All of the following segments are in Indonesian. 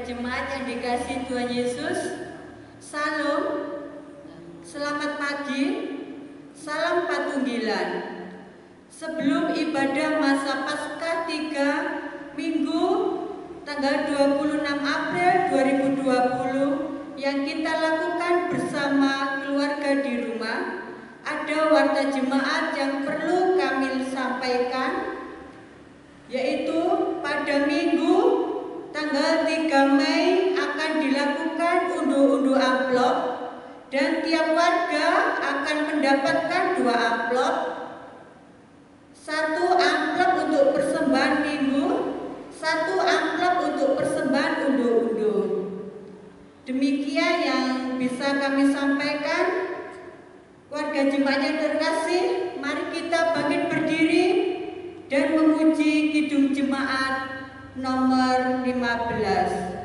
jemaat yang dikasihi Tuhan Yesus, Salam, selamat pagi, salam patunggilan. Sebelum ibadah masa Paskah 3 Minggu tanggal 26 April 2020 yang kita lakukan bersama keluarga di rumah, ada warta jemaat yang perlu kami sampaikan, yaitu pada Minggu tanggal 3 Mei akan dilakukan unduh-unduh amplop dan tiap warga akan mendapatkan 2 amplop, 1 amplop untuk persembahan Minggu, 1 amplop untuk persembahan unduh-unduh. Demikian yang bisa kami sampaikan. Warga jemaat yang terkasih, mari kita bangkit berdiri dan memuji Kidung Jemaat nomor 15.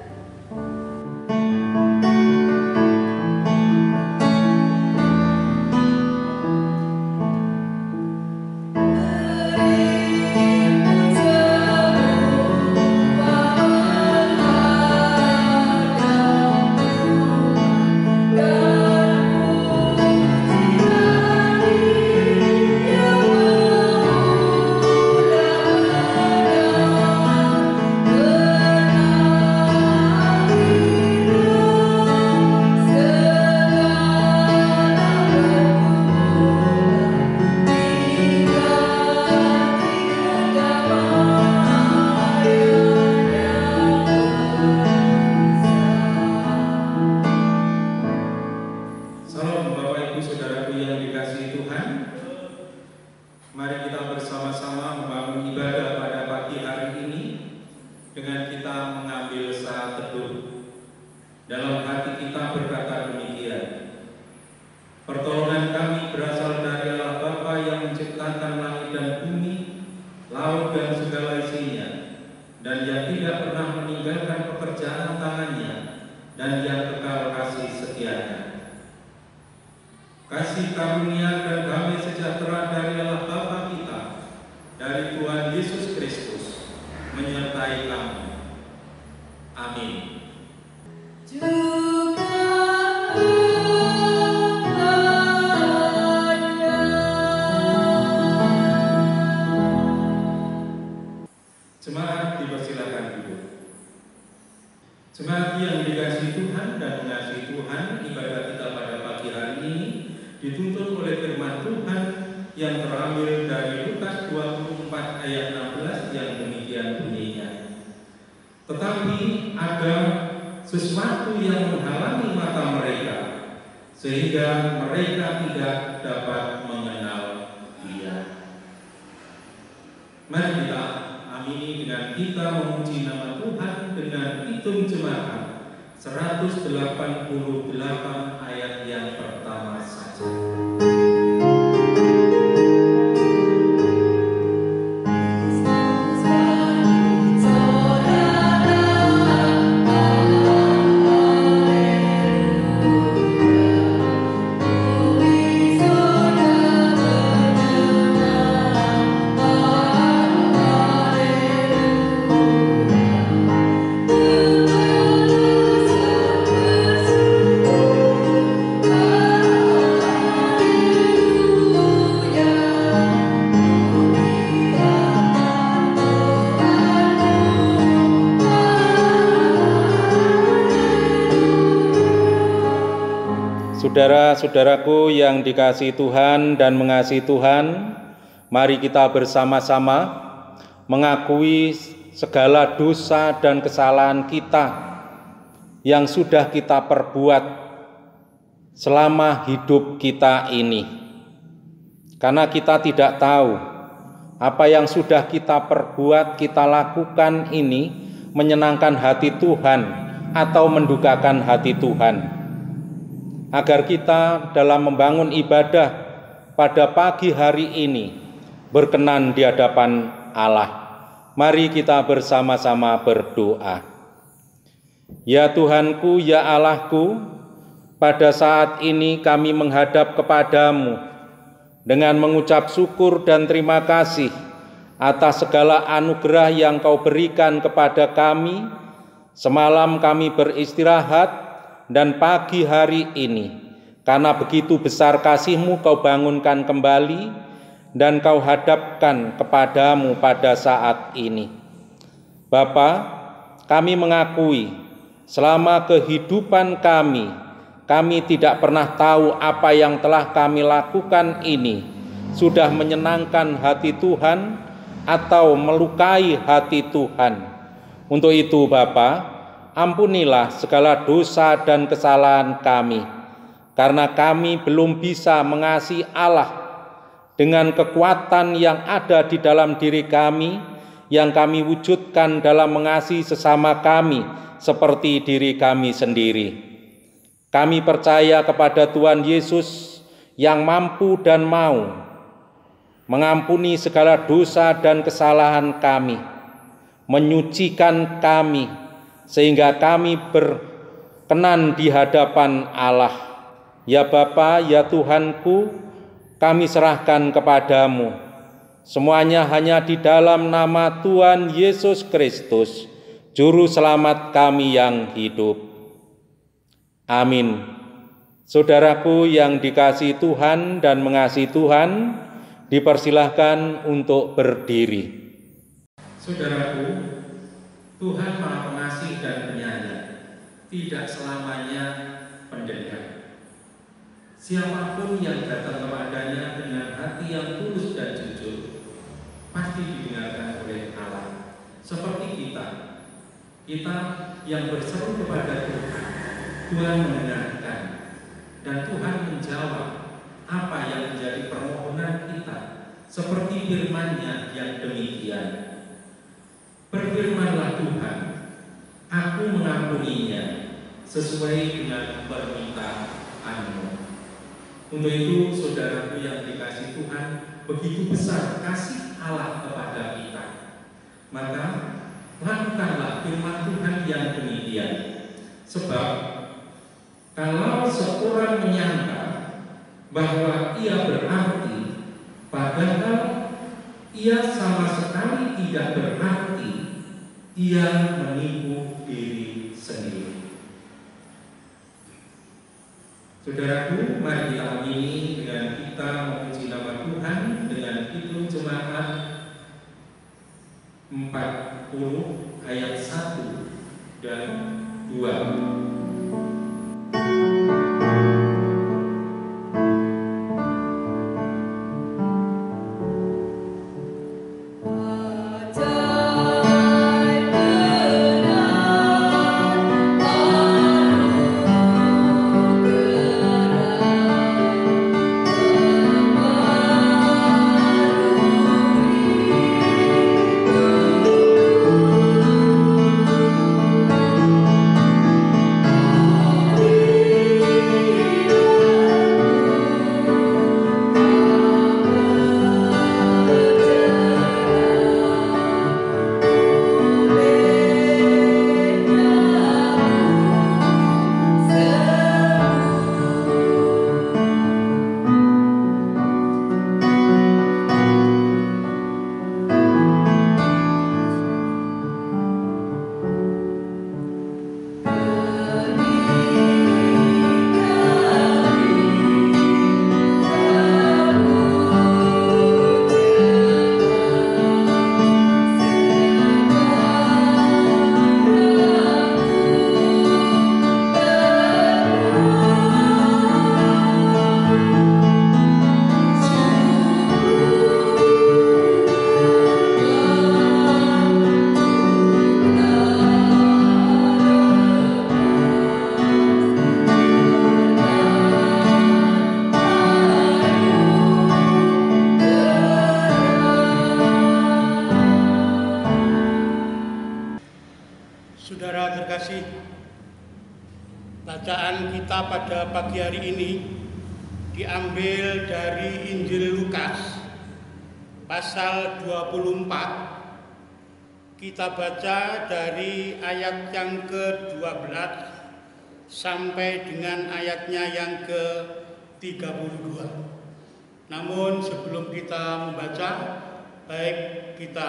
Kasih karunia dan damai sejahtera dari Allah Bapa kita, dari Tuhan Yesus Kristus, menyertai kamu. Amin. Jemaat dipersilakan duduk. Jemaat yang dikasihi Tuhan dan mengasihi Tuhan, ibadah kita pada pagi hari ini dituntun oleh firman Tuhan yang terambil dari Lukas 24 ayat 16 yang demikian bunyinya. Tetapi ada sesuatu yang menghalangi mata mereka, sehingga mereka tidak dapat mengenal Dia. Mari kita amini dengan kita memuji nama Tuhan dengan Kidung Jemaat 188 ayat yang pertama saja. Saudara-saudaraku yang dikasihi Tuhan dan mengasihi Tuhan, mari kita bersama-sama mengakui segala dosa dan kesalahan kita yang sudah kita perbuat selama hidup kita ini. Karena kita tidak tahu apa yang sudah kita perbuat, kita lakukan ini menyenangkan hati Tuhan atau mendukakan hati Tuhan. Agar kita dalam membangun ibadah pada pagi hari ini berkenan di hadapan Allah. Mari kita bersama-sama berdoa. Ya Tuhanku, ya Allahku, pada saat ini kami menghadap kepadamu dengan mengucap syukur dan terima kasih atas segala anugerah yang Kau berikan kepada kami Semalam kami beristirahat dan pagi hari ini, karena begitu besar kasih-Mu Kau bangunkan kembali dan Kau hadapkan kepadamu pada saat ini. Bapa, kami mengakui selama kehidupan kami tidak pernah tahu apa yang telah kami lakukan ini sudah menyenangkan hati Tuhan atau melukai hati Tuhan. Untuk itu Bapa, ampunilah segala dosa dan kesalahan kami, karena kami belum bisa mengasihi Allah dengan kekuatan yang ada di dalam diri kami, yang kami wujudkan dalam mengasihi sesama kami seperti diri kami sendiri. Kami percaya kepada Tuhan Yesus yang mampu dan mau mengampuni segala dosa dan kesalahan kami, menyucikan kami, sehingga kami berkenan di hadapan Allah. Ya Bapa, ya Tuhanku, kami serahkan kepadamu. Semuanya hanya di dalam nama Tuhan Yesus Kristus, Juru Selamat kami yang hidup. Amin. Saudaraku yang dikasihi Tuhan dan mengasihi Tuhan, dipersilahkan untuk berdiri. Saudaraku, Tuhan Maha Pengasih dan Penyayang, tidak selamanya pendendam. Siapapun yang datang kepadanya dengan hati yang tulus dan jujur, pasti didengarkan oleh Allah. Seperti kita yang berseru kepada Tuhan, Tuhan mendengarkan, dan Tuhan menjawab apa yang menjadi permohonan kita, seperti firman-Nya yang demikian. Berfirmanlah Tuhan, aku mengampuninya sesuai dengan permintaan-Mu. Untuk itu, saudaraku yang dikasihi Tuhan, begitu besar kasih Allah kepada kita. Maka, lakukanlah firman Tuhan yang demikian. Sebab, kalau seorang menyangka bahwa ia berarti, padahal ia sama sekali tidak berarti, ia menipu diri sendiri. Saudaraku, mari kita amini dengan kita memuji nama Tuhan dengan Kidung Jemaat 40 ayat 1 dan 2. Saudara terkasih, bacaan kita pada pagi hari ini diambil dari Injil Lukas pasal 24. Kita baca dari ayat yang ke-12 sampai dengan ayatnya yang ke-32. Namun sebelum kita membaca, baik kita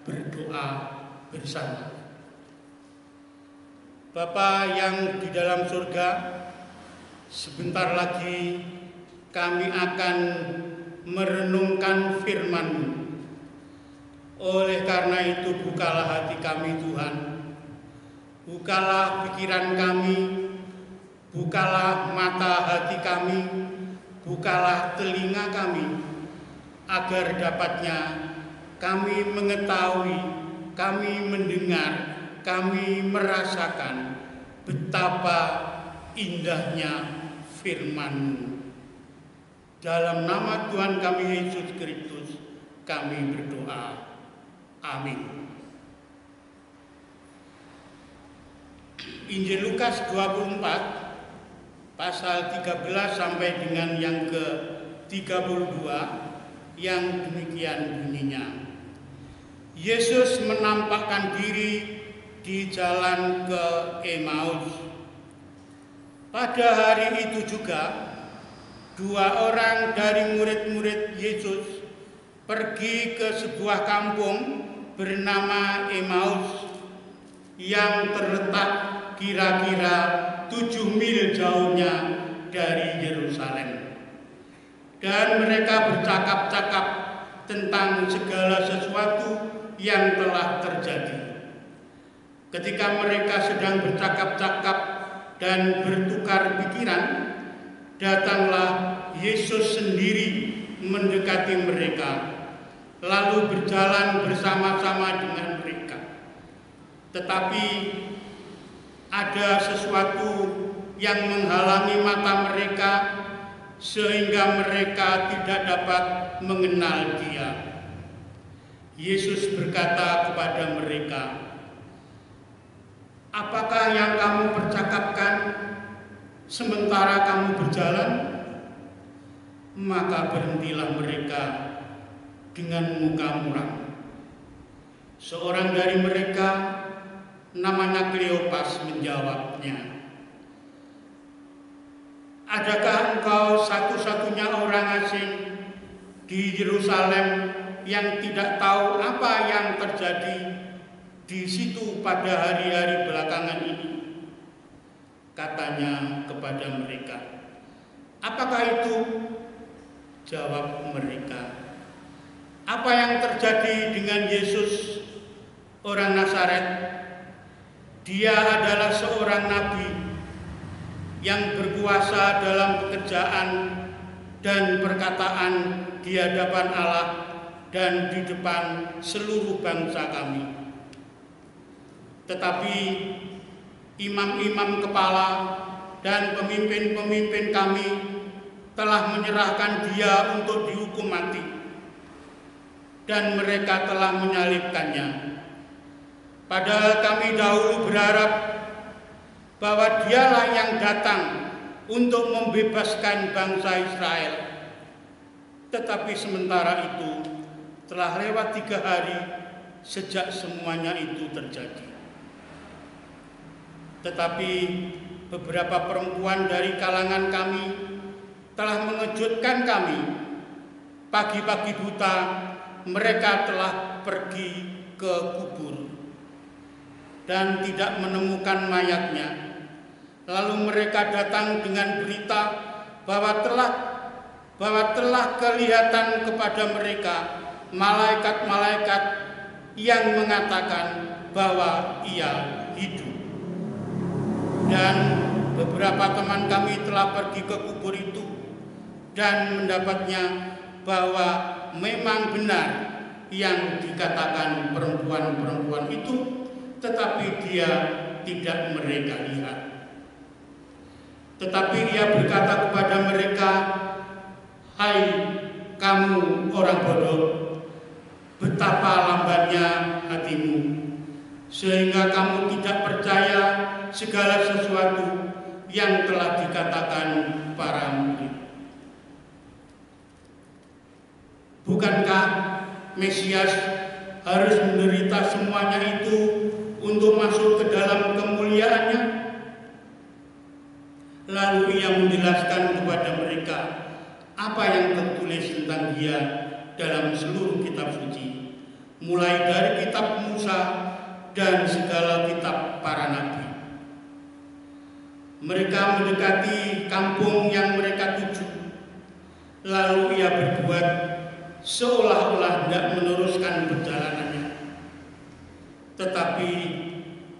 berdoa bersama. Bapa yang di dalam surga, sebentar lagi kami akan merenungkan firman-Mu. Oleh karena itu, bukalah hati kami Tuhan, bukalah pikiran kami, bukalah mata hati kami, bukalah telinga kami, agar dapatnya kami mengetahui, kami mendengar, kami merasakan betapa indahnya firman-Mu. Dalam nama Tuhan kami Yesus Kristus kami berdoa. Amin. Injil Lukas 24 pasal 13 sampai dengan yang ke-32 yang demikian bunyinya. Yesus menampakkan diri di jalan ke Emmaus. Pada hari itu juga, 2 orang dari murid-murid Yesus pergi ke sebuah kampung bernama Emmaus yang terletak kira-kira 7 mil jauhnya dari Yerusalem. Dan mereka bercakap-cakap tentang segala sesuatu yang telah terjadi. Ketika mereka sedang bercakap-cakap dan bertukar pikiran, datanglah Yesus sendiri mendekati mereka, lalu berjalan bersama-sama dengan mereka. Tetapi ada sesuatu yang menghalangi mata mereka, sehingga mereka tidak dapat mengenal Dia. Yesus berkata kepada mereka, "Apakah yang kamu percakapkan sementara kamu berjalan?" Maka berhentilah mereka dengan muka muram. Seorang dari mereka, namanya Kleopas, menjawabnya, "Adakah engkau satu-satunya orang asing di Yerusalem yang tidak tahu apa yang terjadi di situ pada hari-hari belakangan ini?" Katanya kepada mereka. "Apakah itu?" Jawab mereka, "Apa yang terjadi dengan Yesus, orang Nazaret? Dia adalah seorang nabi yang berkuasa dalam pekerjaan dan perkataan di hadapan Allah dan di depan seluruh bangsa kami. Tetapi imam-imam kepala dan pemimpin-pemimpin kami telah menyerahkan Dia untuk dihukum mati, dan mereka telah menyalibkannya. Padahal kami dahulu berharap bahwa Dialah yang datang untuk membebaskan bangsa Israel. Tetapi sementara itu telah lewat 3 hari sejak semuanya itu terjadi. Tetapi beberapa perempuan dari kalangan kami telah mengejutkan kami. Pagi-pagi buta mereka telah pergi ke kubur dan tidak menemukan mayatnya. Lalu mereka datang dengan berita bahwa telah kelihatan kepada mereka malaikat-malaikat yang mengatakan bahwa Ia hidup. Dan beberapa teman kami telah pergi ke kubur itu dan mendapatnya bahwa memang benar yang dikatakan perempuan-perempuan itu, tetapi dia tidak mereka lihat. Tetapi Ia berkata kepada mereka, "Hai kamu orang bodoh, betapa lambannya hatimu, sehingga kamu tidak percaya segala sesuatu yang telah dikatakan para murid. Bukankah Mesias harus menderita semuanya itu untuk masuk ke dalam kemuliaannya?" Lalu Ia menjelaskan kepada mereka apa yang tertulis tentang Dia dalam seluruh kitab suci, mulai dari kitab Musa dan segala kitab para nabi. Mereka mendekati kampung yang mereka tuju. Lalu ia berbuat seolah-olah tidak meneruskan perjalanannya. Tetapi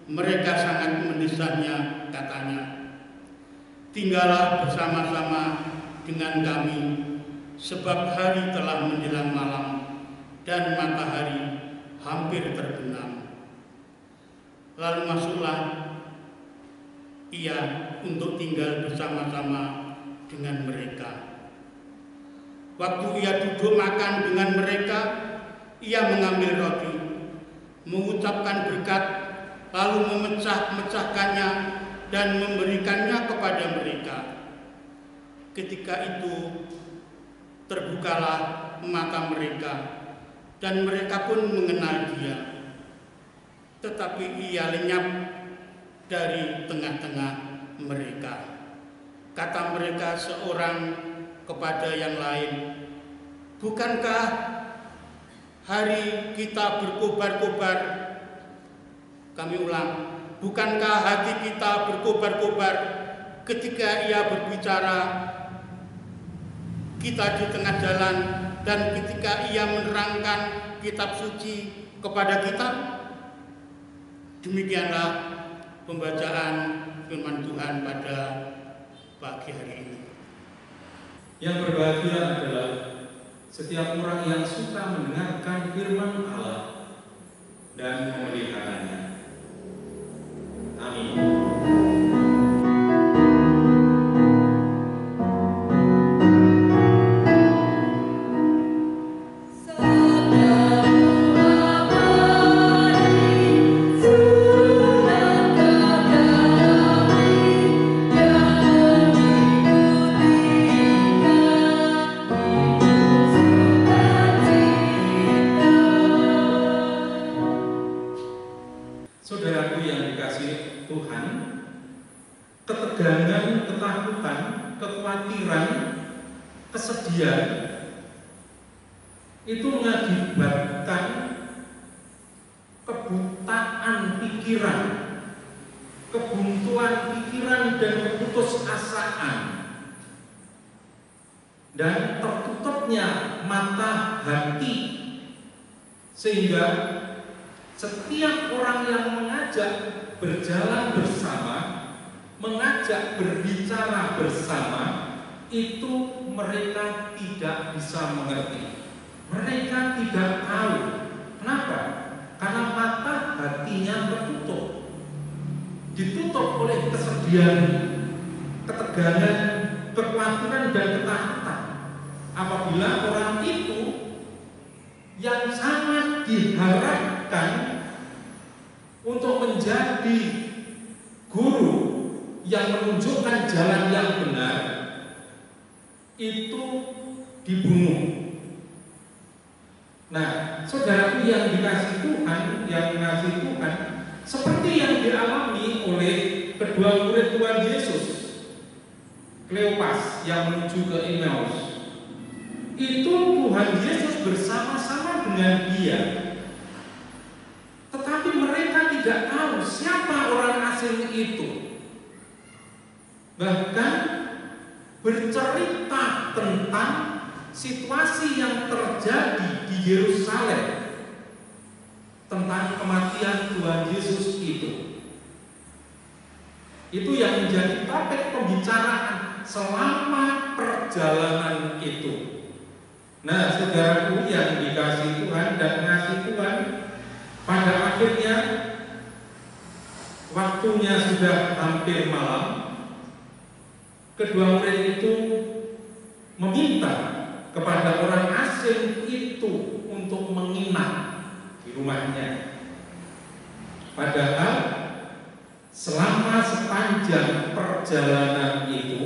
mereka sangat mendesahnya, katanya, "Tinggallah bersama-sama dengan kami, sebab hari telah menjelang malam dan matahari hampir terbenam." Lalu masuklah ia untuk tinggal bersama-sama dengan mereka. Waktu ia duduk makan dengan mereka, ia mengambil roti, mengucapkan berkat, lalu memecah-mecahkannya dan memberikannya kepada mereka. Ketika itu terbukalah mata mereka, dan mereka pun mengenal dia. Tetapi ia lenyap dari tengah-tengah mereka. Kata mereka seorang kepada yang lain, "Bukankah hari kita berkobar-kobar?" Kami ulang, "Bukankah hati kita berkobar-kobar ketika ia berbicara kita di tengah jalan dan ketika ia menerangkan kitab suci kepada kita?" Demikianlah pembacaan firman Tuhan pada pagi hari ini. Yang berbahagia adalah setiap orang yang suka mendengarkan firman Allah dan memeliharanya. Amin. Saudaraku yang dikasihi Tuhan, ketegangan, ketakutan, kekhawatiran, kesedihan itu mengakibatkan kebutaan pikiran, kebuntuan pikiran dan keputusasaan, dan tertutupnya mata hati, sehingga setiap orang yang mengajak berjalan bersama, mengajak berbicara bersama, itu mereka tidak bisa mengerti. Mereka tidak tahu. Kenapa? Karena mata hatinya tertutup. Ditutup oleh kesedihan, ketegangan, kekhawatiran dan ketakutan. Apabila orang itu yang sangat diharapkan untuk menjadi guru yang menunjukkan jalan yang benar itu dibunuh. Nah, saudaraku yang dikasihi Tuhan, yang mengasihi Tuhan, seperti yang dialami oleh kedua murid Tuhan Yesus, Kleopas yang menuju ke Emmaus, itu Tuhan Yesus bersama-sama dengan dia. Tetapi mereka tidak tahu siapa orang asing itu. Bahkan bercerita tentang situasi yang terjadi di Yerusalem tentang kematian Tuhan Yesus itu. Itu yang menjadi topik pembicaraan selama perjalanan itu. Nah, saudaraku yang dikasihi Tuhan dan mengasihi Tuhan, pada akhirnya waktunya sudah hampir malam. Kedua murid itu meminta kepada orang asing itu untuk menginap di rumahnya. Padahal selama sepanjang perjalanan itu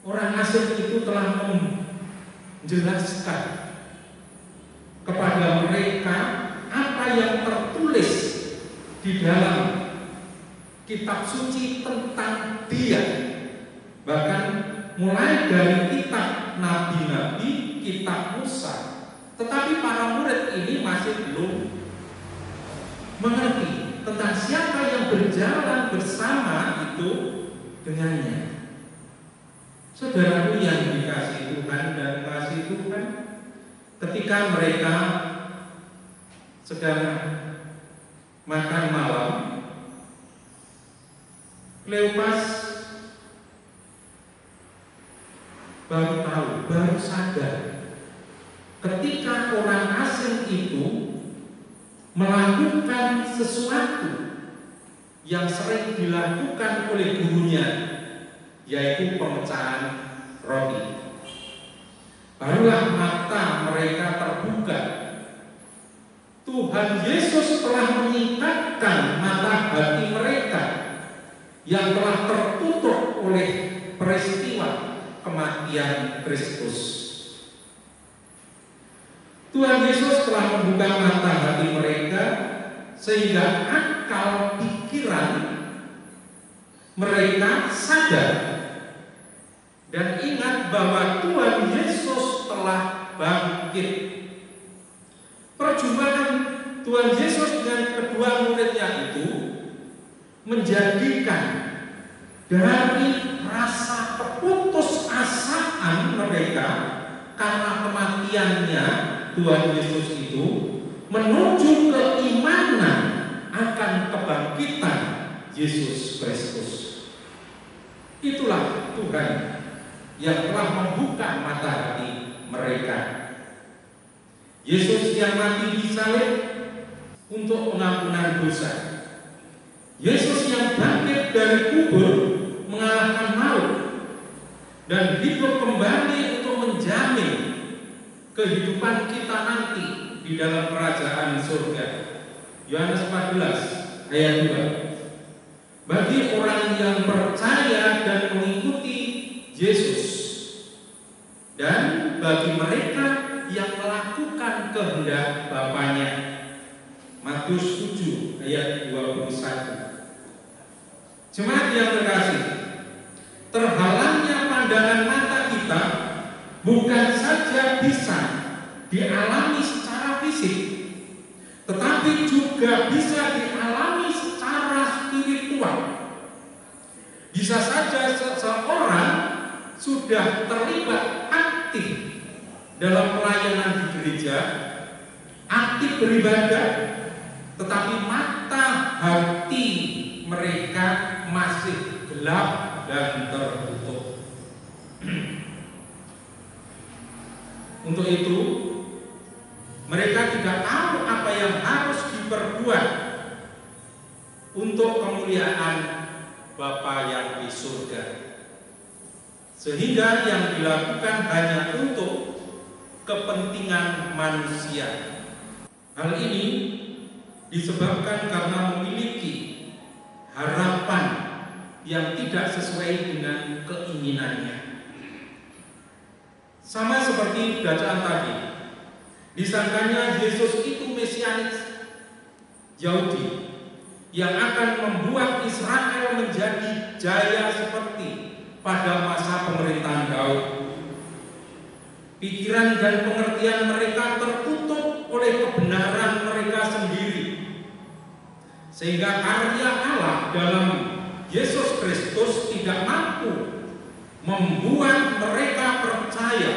orang asing itu telah menjelaskan kepada mereka apa yang tertulis di dalam kitab suci tentang dia. Bahkan mulai dari kitab nabi-nabi, kitab Musa. Tetapi para murid ini masih belum mengerti tentang siapa yang berjalan bersama itu dengannya. Saudaraku yang dikasihi Tuhan dan kasih Tuhan, ketika mereka sedang makan malam, Kleopas baru sadar ketika orang asing itu melakukan sesuatu yang sering dilakukan oleh gurunya, yaitu pemecahan roti. Barulah mata mereka terbuka. Tuhan Yesus telah menyingkapkan mata hati mereka yang telah tertutup oleh peristiwa kematian Kristus. Tuhan Yesus telah membuka mata hati mereka sehingga akal pikiran mereka sadar dan ingat bahwa Tuhan Yesus telah bangkit. Perjumpaan Tuhan Yesus dengan kedua muridnya itu menjadikan dari rasa keputusasaan mereka karena kematiannya Tuhan Yesus itu menuju keimanan akan kebangkitan Yesus Kristus. Itulah Tuhan yang telah membuka mata hati mereka. Yesus yang mati di salib untuk pengampunan dosa. Yesus yang bangkit dari kubur mengalahkan maut dan hidup kembali untuk menjamin kehidupan kita nanti di dalam kerajaan surga. Yohanes 14 ayat 2. Bagi orang yang percaya dan mengikuti Yesus, dan bagi mereka yang melakukan kehendak Bapanya. Matius 7 ayat 21. Jemaat yang terkasih, terhalangnya pandangan mata kita bukan saja bisa dialami secara fisik, tetapi juga bisa dialami secara spiritual. Bisa saja seseorang sudah terlibat aktif dalam pelayanan di gereja, aktif beribadah, tetapi mata hati mereka masih gelap dan tertutup. Untuk itu, mereka tidak tahu apa yang harus diperbuat untuk kemuliaan Bapa yang di surga, sehingga yang dilakukan hanya untuk kepentingan manusia. Hal ini disebabkan karena memiliki harapan yang tidak sesuai dengan keinginannya. Sama seperti bacaan tadi, disangkanya Yesus itu Mesianis Yahudi yang akan membuat Israel menjadi jaya seperti pada masa pemerintahan Daud. Pikiran dan pengertian mereka tertutup oleh kebenaran mereka sendiri, sehingga karya Allah dalam Yesus Kristus tidak mampu membuat mereka percaya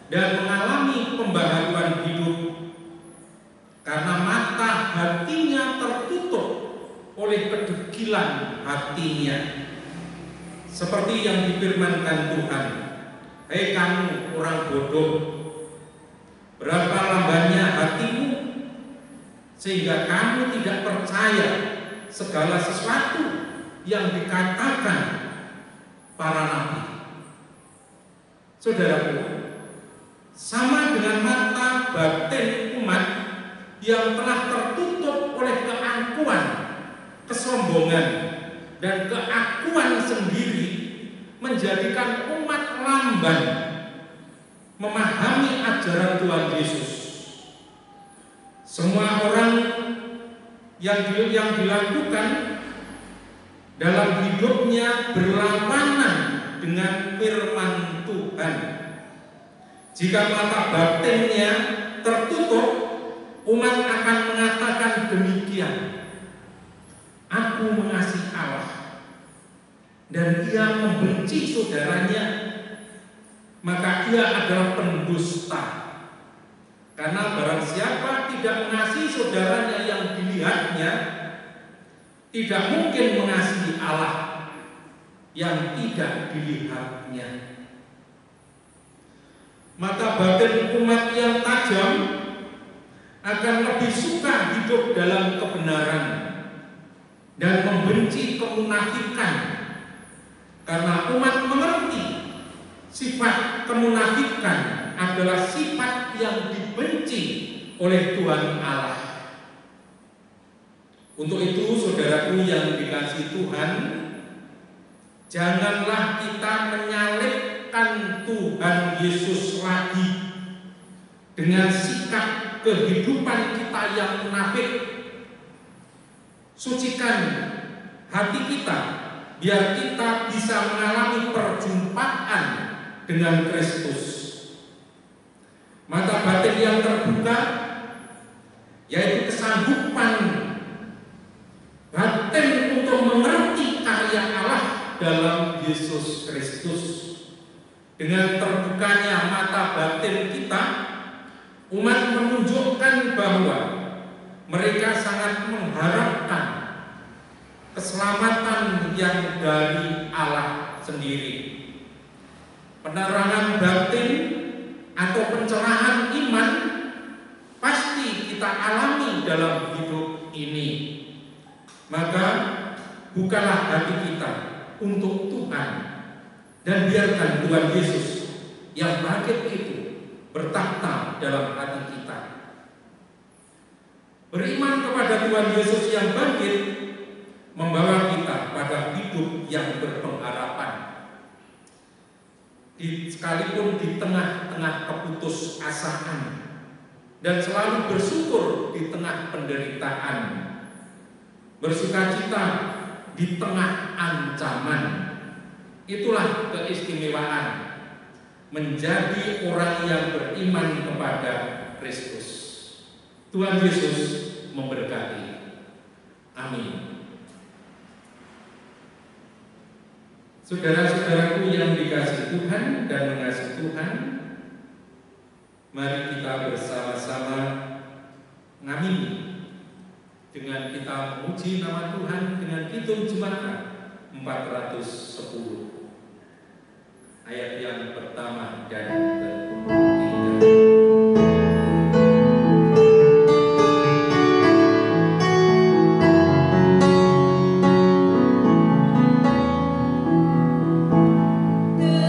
dan mengalami pembaharuan hidup, karena mata hatinya tertutup oleh kedegilan hatinya. Seperti yang difirmankan Tuhan, "Hei kamu orang bodoh, berapa lambannya hatimu sehingga kamu tidak percaya segala sesuatu yang dikatakan para nabi." Saudaraku, sama dengan mata batin umat yang telah tertutup oleh keangkuhan, kesombongan, dan keakuan sendiri, menjadikan umat lamban memahami ajaran Tuhan Yesus. Semua orang yang dilakukan dalam hidupnya berlawanan dengan firman Tuhan. Jika mata batinnya tertutup, umat akan mengatakan demikian, "Aku mengasihi Allah dan ia membenci saudaranya, maka ia adalah pendusta. Karena barang siapa tidak mengasihi saudaranya yang dilihatnya, tidak mungkin mengasihi Allah yang tidak dilihatnya. Maka batin umat yang tajam akan lebih suka hidup dalam kebenaran dan membenci kemunafikan, karena umat mengerti sifat kemunafikan adalah sifat yang dibenci oleh Tuhan Allah. Untuk itu, saudaraku yang dikasihi Tuhan, janganlah kita menyalibkan Tuhan Yesus lagi dengan sikap kehidupan kita yang munafik. Sucikan hati kita biar kita bisa mengalami perjumpaan dengan Kristus. Mata batin yang terbuka, yaitu kesanggupan batin untuk mengerti karya Allah dalam Yesus Kristus. Dengan terbukanya mata batin kita, umat menunjukkan bahwa mereka sangat mengharapkan keselamatan yang dari Allah sendiri. Penerangan batin atau pencerahan iman pasti kita alami dalam hidup ini. Maka bukalah hati kita untuk Tuhan dan biarkan Tuhan Yesus yang bangkit itu bertakhta dalam hati kita. Beriman kepada Tuhan Yesus yang bangkit membawa kita pada hidup yang berpengharapan. Sekalipun di tengah-tengah keputusasaan, dan selalu bersyukur di tengah penderitaan, bersukacita di tengah ancaman. Itulah keistimewaan menjadi orang yang beriman kepada Kristus. Tuhan Yesus memberkati. Amin. Saudara-saudaraku yang dikasihi Tuhan dan mengasihi Tuhan, mari kita bersama-sama mengamini dengan kita memuji nama Tuhan dengan Kidung Jemaat 410. Ayat yang pertama dan ketiga. Yes.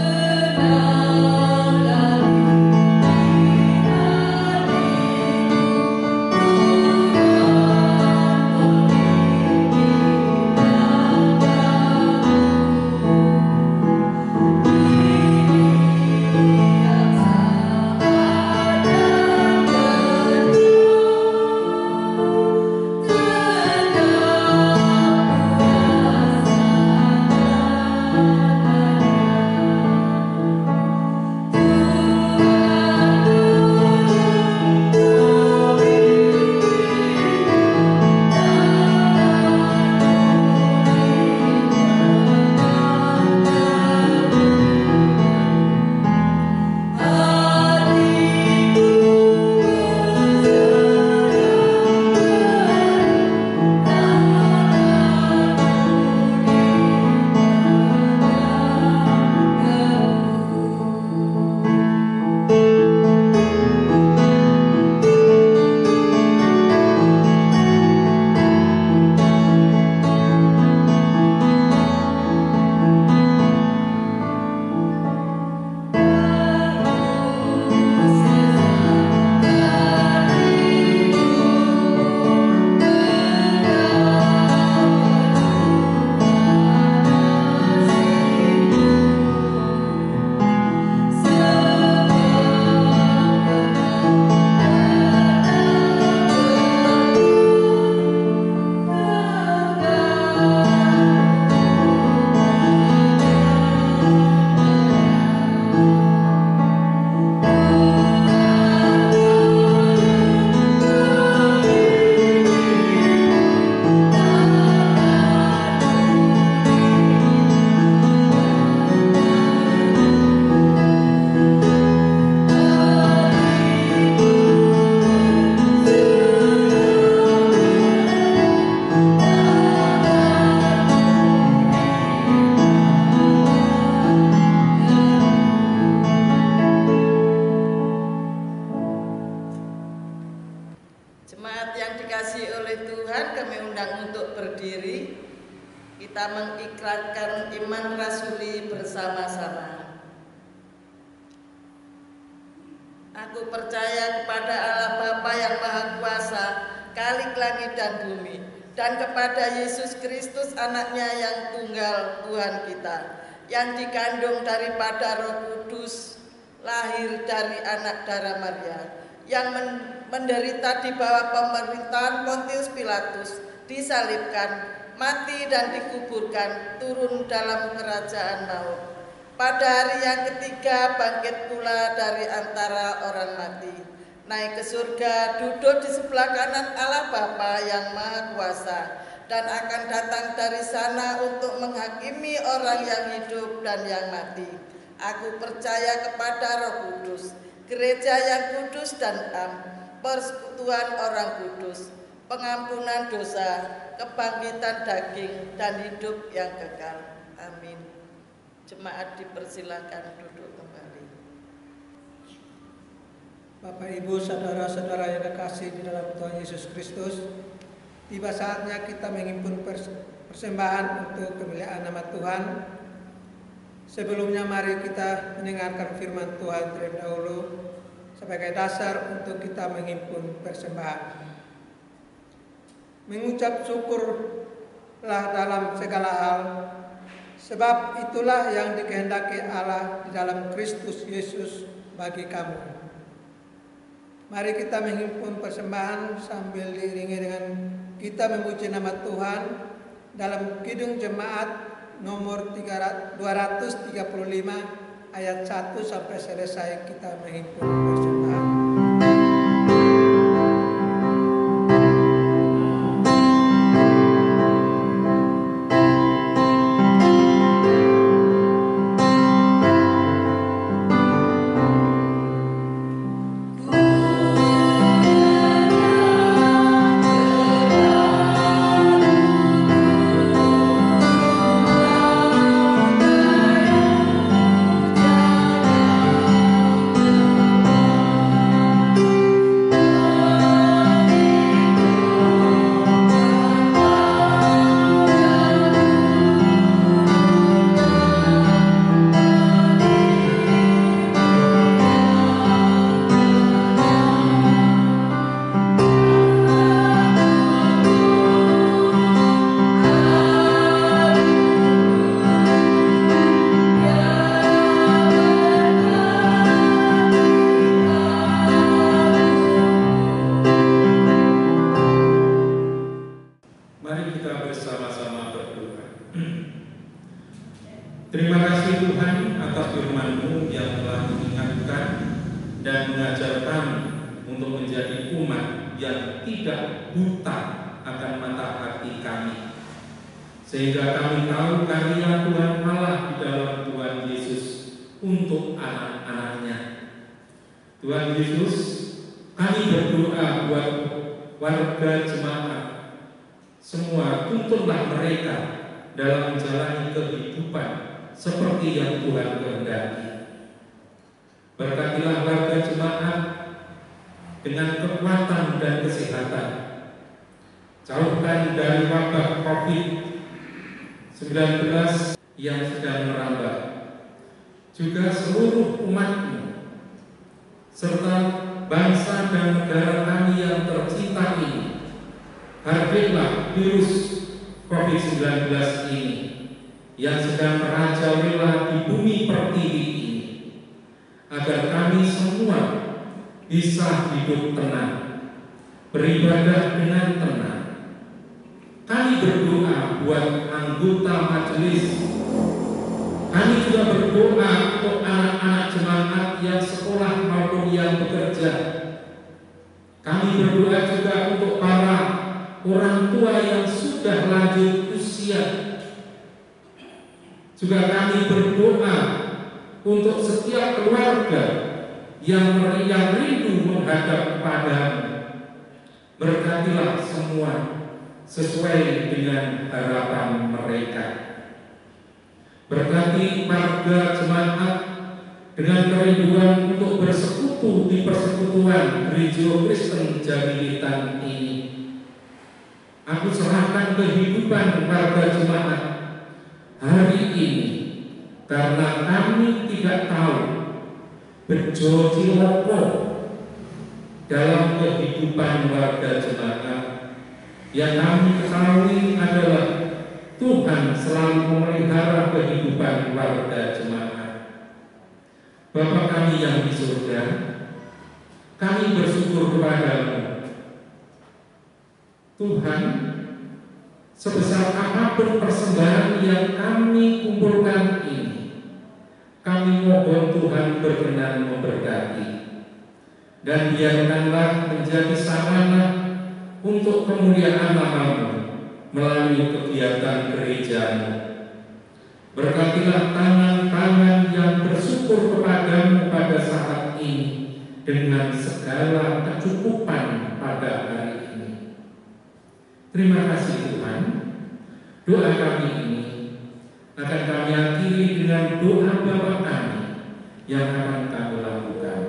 oleh Tuhan, kami undang untuk berdiri. Kita mengikrarkan iman rasuli bersama-sama. Aku percaya kepada Allah Bapa yang Maha Kuasa, Khalik langit dan bumi, dan kepada Yesus Kristus anaknya yang tunggal Tuhan kita, yang dikandung daripada Roh Kudus, lahir dari anak darah Maria, yang menderita di bawah pemerintahan Pontius Pilatus, disalibkan, mati dan dikuburkan, turun dalam kerajaan maut. Pada hari yang ketiga bangkit pula dari antara orang mati, naik ke surga, duduk di sebelah kanan Allah Bapa yang Maha Kuasa, dan akan datang dari sana untuk menghakimi orang yang hidup dan yang mati. Aku percaya kepada Roh Kudus, gereja yang kudus dan am, persekutuan orang kudus, pengampunan dosa, kebangkitan daging, dan hidup yang kekal. Amin. Jemaat dipersilakan duduk kembali. Bapak, Ibu, saudara-saudara yang terkasih di dalam Tuhan Yesus Kristus, tiba saatnya kita menghimpun persembahan untuk kemuliaan nama Tuhan. Sebelumnya mari kita mendengarkan firman Tuhan terlebih dahulu sebagai dasar untuk kita menghimpun persembahan. Mengucap syukurlah dalam segala hal, sebab itulah yang dikehendaki Allah di dalam Kristus Yesus bagi kamu. Mari kita menghimpun persembahan sambil diiringi dengan kita memuji nama Tuhan dalam Kidung Jemaat nomor 235 ayat 1 sampai selesai kita menghimpun persembahan. Terima kasih Tuhan atas firman-Mu yang telah mengingatkan dan mengajar kami untuk menjadi umat yang tidak buta akan mata hati kami, sehingga kami tahu karya Tuhan Allah di dalam Tuhan Yesus untuk anak-anak-Nya. Tuhan Yesus, kami berdoa buat warga jemaat semua, tuntunlah mereka dalam menjalani kehidupan seperti yang Tuhan kehendaki. Berkatilah warga jemaat dengan kekuatan dan kesehatan. Jauhkan dari wabah COVID-19 yang sedang merambah. Juga seluruh umat-Mu serta bangsa dan negara kami yang tercinta ini. Hadapilah virus COVID-19 ini yang sedang merajalela di bumi pertiwi ini, agar kami semua bisa hidup tenang, beribadah dengan tenang. Kami berdoa buat anggota majelis. Kami juga berdoa untuk anak-anak jemaat yang sekolah maupun yang bekerja. Kami berdoa juga untuk para orang tua yang sudah lanjut usia. Juga kami berdoa untuk setiap keluarga yang rindu menghadap kepada-Mu. Berkatilah semua sesuai dengan harapan mereka. Berkati warga jemaat dengan kerinduan untuk bersekutu di persekutuan Gereja Kristen Jamilitan ini. Aku serahkan kehidupan warga jemaat hari ini, karena kami tidak tahu bejo ciloko dalam kehidupan warga jemaat. Yang kami ketahui adalah Tuhan selalu memelihara kehidupan warga jemaat. Bapa kami yang di surga, kami bersyukur kepadamu Tuhan, sebesar apapun persembahan yang kami kumpulkan ini, kami mohon Tuhan berkenan memberkati, dan biarkanlah menjadi sarana untuk kemuliaan nama-Mu melalui kegiatan gereja-Mu. Berkatilah tangan-tangan yang bersyukur kepadamu pada saat ini dengan segala kecukupan pada hari ini. Terima kasih Tuhan. Doa kami ini akan kami akhiri dengan doa Bapa kami yang akan kami lakukan.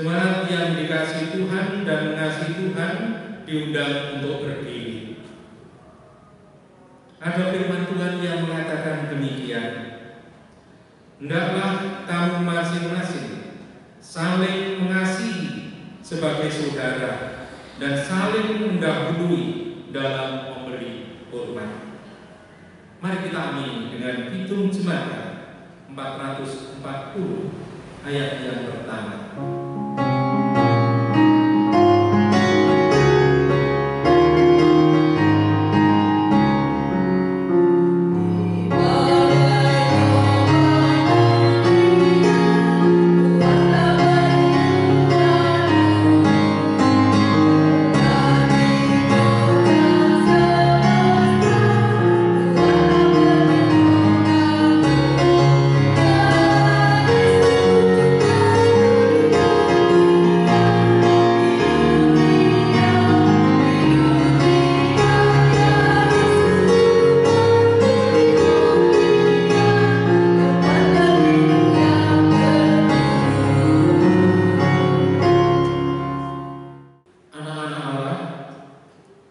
Jemaat yang dikasihi Tuhan dan mengasihi Tuhan diundang untuk berdiri. Ada firman Tuhan yang mengatakan demikian. Hendaklah kamu masing-masing saling mengasihi sebagai saudara dan saling mendahului dalam memberi hormat. Mari kita amini dengan Kidung Jemaat 440 ayat yang pertama.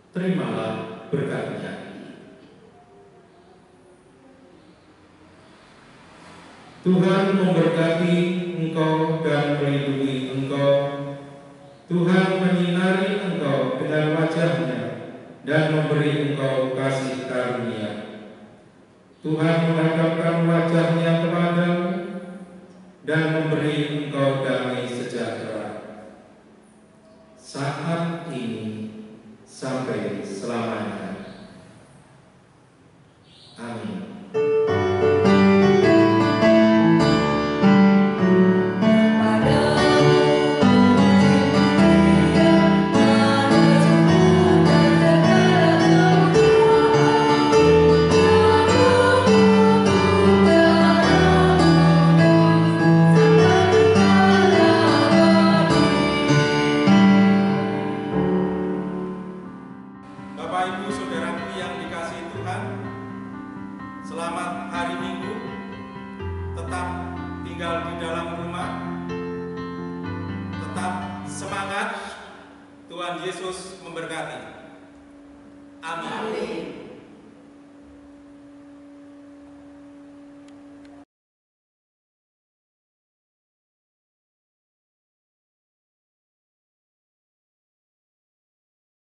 Terimalah berkat-Nya. Tuhan memberkati engkau dan melindungi engkau. Tuhan menyinari engkau dengan wajah-Nya dan memberi engkau kasih karunia. Tuhan menghadapkan wajah-Nya kepadamu dan memberi engkau damai sejahtera. Saat ini sampai selamanya. Amin. Bapak Ibu Saudaraku yang dikasihi Tuhan, selamat hari Minggu. Tetap tinggal di dalam rumah, tetap semangat. Tuhan Yesus memberkati. Amin.